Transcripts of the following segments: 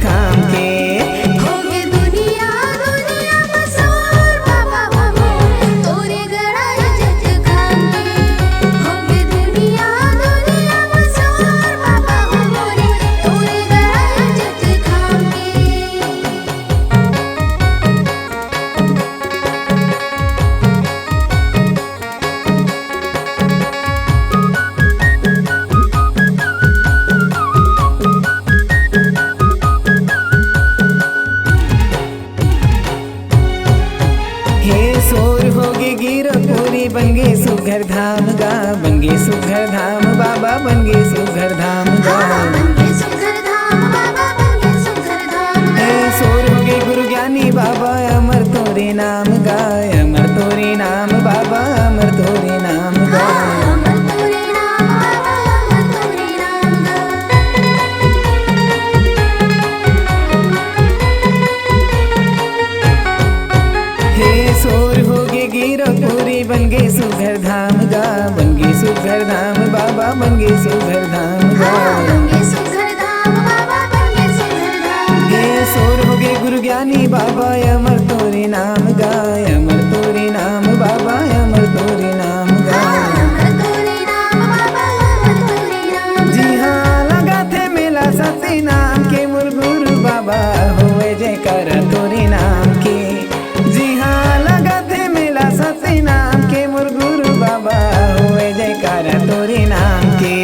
खाम के। होगे दुनिया दुनिया मशहूर बाबा हो मोरे तोरे गड़ा इज्जत खाम के। होगे दुनिया दुनिया मशहूर बाबा हो मोरे तोरे गड़ा इज्जत खाम के। हे सोर होगे गिरो पूरी बन गे सुघर धाम गा, बन गे सुघर धाम बाबा, बन गे सुघर धाम गा। बनगे सुघर धाम बाबा बनगे सुघर धाम। हे सोर होगे गुरु ज्ञानी बाबा, अमर तोरे नाम गा, अमर तोरे नाम बाबा, अमर तोरे नाम गा। अमर तोरे नाम बाबा अमर तोरे नाम गा। हे सोर होगे गिरो पूरी बन गे सुघर धाम गा, बन गे सुघर धाम बाबा, बन गे सुघर धाम गा। बनगे सुघर धाम बाबा बनगे सुघर धाम। हे सोर होगे गुरु ज्ञानी बाबा, अमर तोरे नाम गा, अमर तोरे नाम बाबा, अमर तोरे नाम गा। अमर तोरे नाम बाबा अमर तोरे नाम। जी हाँ लगा थे मेला सती नाम के, मोर गुरु बाबा होए जयकार तोरे नाम के। जी हाँ लगा थे मेला सती नाम के, मोर गुरु बाबा होए जयकार तोरे नाम के।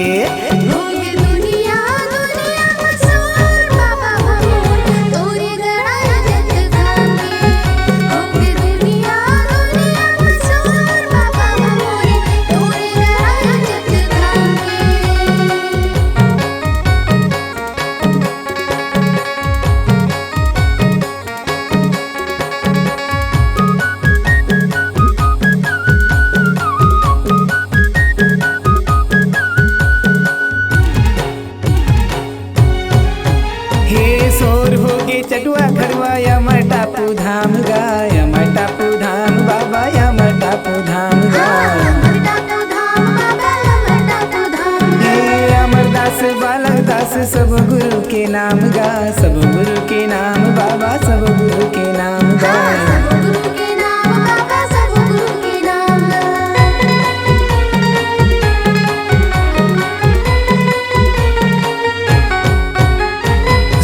होगे दुनिया दुनिया मशहूर बाबा हो मोरे तोरे गड़ा इज्जत खाम के। होगे दुनिया दुनिया मशहूर बाबा हो मोरे तोरे गड़ा इज्जत खाम के। हे सोर होगे चटुआ खरवा यमर टापू धाम गा, यमर टापू धाम बाबा, यमर टापू धाम गा। अमर टापू धाम बाबा अमर टापू धाम। हे अमरदास बालक दास सब गुरु के नाम गा, सब गुरु के नाम बाबा, सब गुरु के नाम गा। सब गुरु के नाम बाबा सब गुरु के नाम।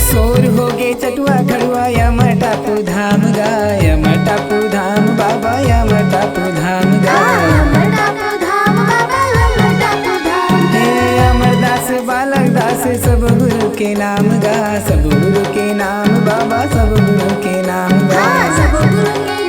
सोर होगे चटुआ खड़ुआ यमर टापू धाम गा, यमर टापू धाम बाबा, यमर टापू धाम गा। अमर टापू धाम बाबा अमर टापू धाम। हे अमरदास बालक दास सब गुरु के नाम गा, सब गुरु के नाम बाबा, सब गुरु के नाम गा। सब गुरु के